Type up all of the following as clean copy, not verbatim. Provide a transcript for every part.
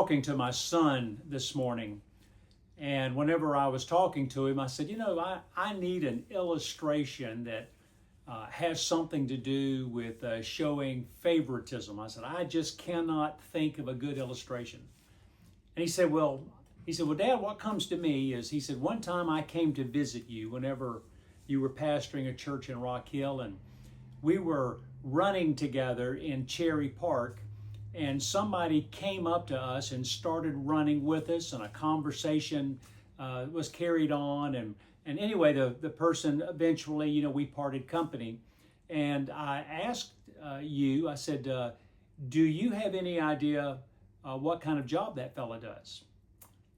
talking to my son this morning, and whenever I was talking to him, I said, I need an illustration that has something to do with showing favoritism. I said, I just cannot think of a good illustration. And he said, well, Dad, what comes to me is, he said, one time I came to visit you whenever you were pastoring a church in Rock Hill, and we were running together in Cherry Park, and somebody came up to us and started running with us, and a conversation was carried on. And anyway, the person eventually, we parted company. And I asked I said, do you have any idea what kind of job that fella does?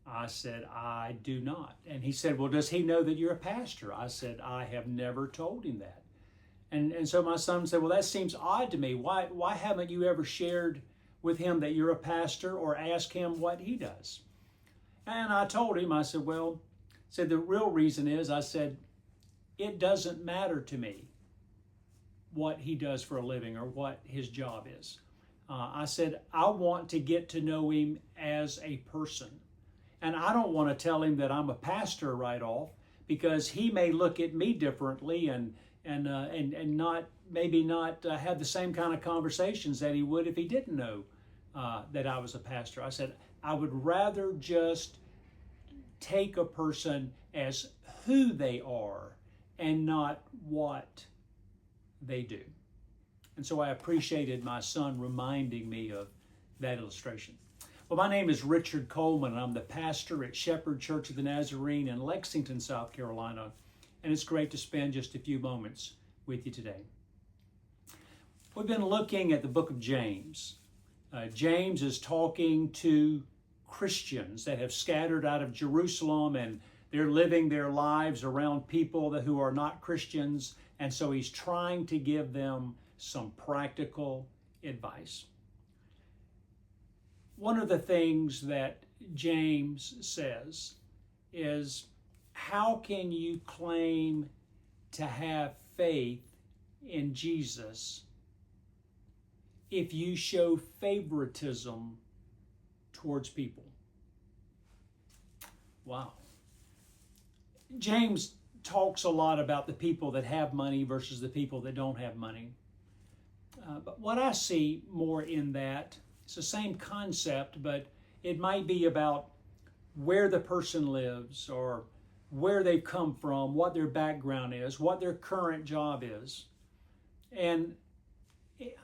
I said, I do not. And he said, well, does he know that you're a pastor? I said, I have never told him that. And so my son said, well, that seems odd to me. Why haven't you ever shared with him that you're a pastor or ask him what he does? And I told him, I said, the real reason is, I said, it doesn't matter to me what he does for a living or what his job is. I said, I want to get to know him as a person. And I don't want to tell him that I'm a pastor right off, because he may look at me differently and not have the same kind of conversations that he would if he didn't know that I was a pastor. I said, I would rather just take a person as who they are and not what they do. And so I appreciated my son reminding me of that illustration. Well, my name is Richard Coleman, and I'm the pastor at Shepherd Church of the Nazarene in Lexington, South Carolina. And it's great to spend just a few moments with you today. We've been looking at the book of James. James is talking to Christians that have scattered out of Jerusalem, and they're living their lives around people who are not Christians. And so he's trying to give them some practical advice. One of the things that James says is, how can you claim to have faith in Jesus if you show favoritism towards people? Wow. James talks a lot about the people that have money versus the people that don't have money. But what I see more in that, it's the same concept, but it might be about where the person lives, or where they've come from, what their background is, what their current job is. And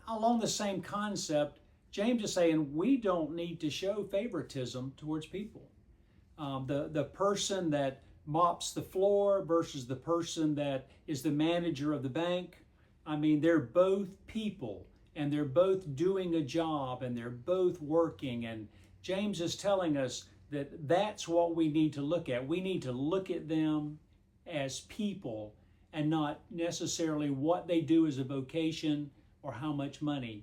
along the same concept, James is saying we don't need to show favoritism towards people. The person that mops the floor versus the person that is the manager of the bank, I mean, they're both people, and they're both doing a job, and they're both working. And James is telling us that that's what we need to look at. We need to look at them as people and not necessarily what they do as a vocation or how much money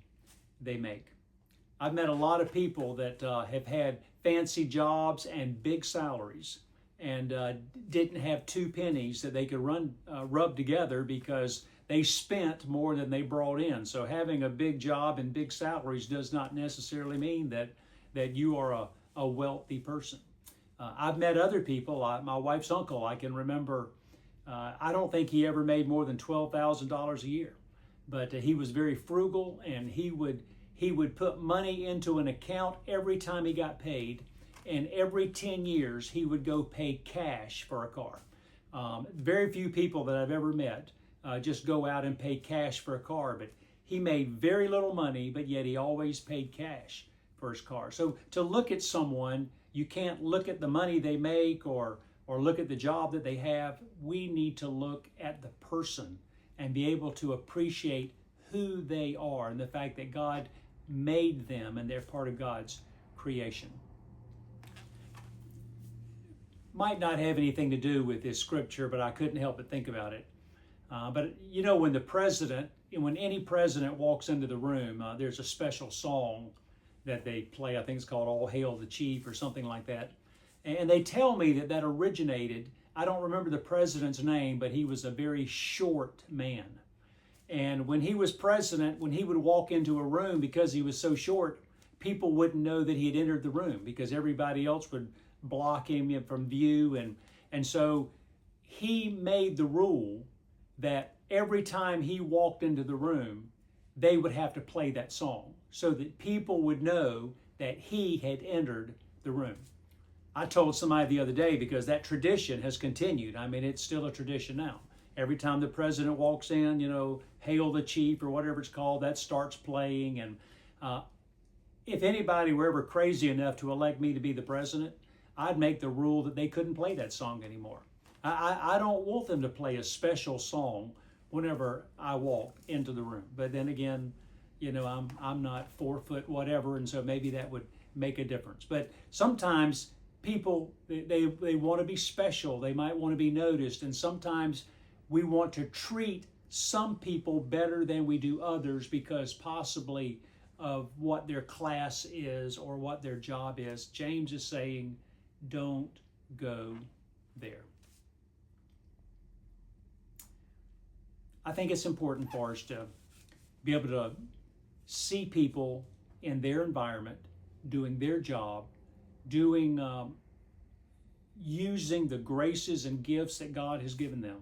they make. I've met a lot of people that have had fancy jobs and big salaries, and didn't have 2 pennies that they could rub together because they spent more than they brought in. So having a big job and big salaries does not necessarily mean that you are a wealthy person. I've met other people, my wife's uncle, I can remember, I don't think he ever made more than $12,000 a year, but he was very frugal, and he would put money into an account every time he got paid, and every 10 years he would go pay cash for a car. Very few people that I've ever met just go out and pay cash for a car, but he made very little money, but yet he always paid cash for his car. So to look at someone, you can't look at the money they make or look at the job that they have. We need to look at the person and be able to appreciate who they are and the fact that God made them and they're part of God's creation. Might not have anything to do with this scripture, but I couldn't help but think about it. But when any president walks into the room, there's a special song that they play. I think it's called All Hail the Chief or something like that. And they tell me that originated, I don't remember the president's name, but he was a very short man. And when he was president, when he would walk into a room, because he was so short, people wouldn't know that he had entered the room because everybody else would block him from view. And so he made the rule that every time he walked into the room, they would have to play that song so that people would know that he had entered the room. I told somebody the other day, because that tradition has continued. I mean, it's still a tradition now. Every time the president walks in, Hail the Chief or whatever it's called, that starts playing. And if anybody were ever crazy enough to elect me to be the president, I'd make the rule that they couldn't play that song anymore. I don't want them to play a special song whenever I walk into the room. But then again, I'm not 4 foot whatever, and so maybe that would make a difference. But sometimes people, they want to be special. They might want to be noticed. And sometimes we want to treat some people better than we do others because possibly of what their class is or what their job is. James is saying, don't go there. I think it's important for us to be able to see people in their environment, doing their job, using the graces and gifts that God has given them.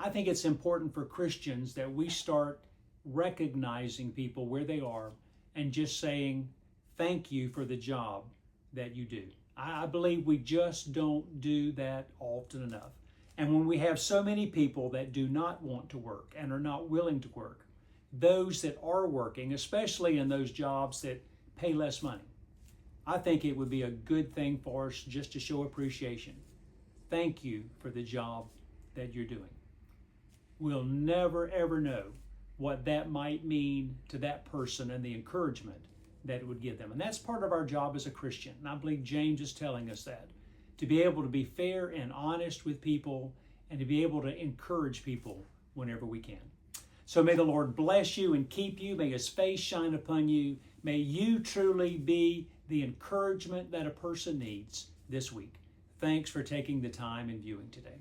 I think it's important for Christians that we start recognizing people where they are and just saying, thank you for the job that you do. I believe we just don't do that often enough. And when we have so many people that do not want to work and are not willing to work, those that are working, especially in those jobs that pay less money, I think it would be a good thing for us just to show appreciation. Thank you for the job that you're doing. We'll never, ever know what that might mean to that person and the encouragement that it would give them. And that's part of our job as a Christian. And I believe James is telling us that. To be able to be fair and honest with people and to be able to encourage people whenever we can. So may the Lord bless you and keep you. May his face shine upon you. May you truly be the encouragement that a person needs this week. Thanks for taking the time and viewing today.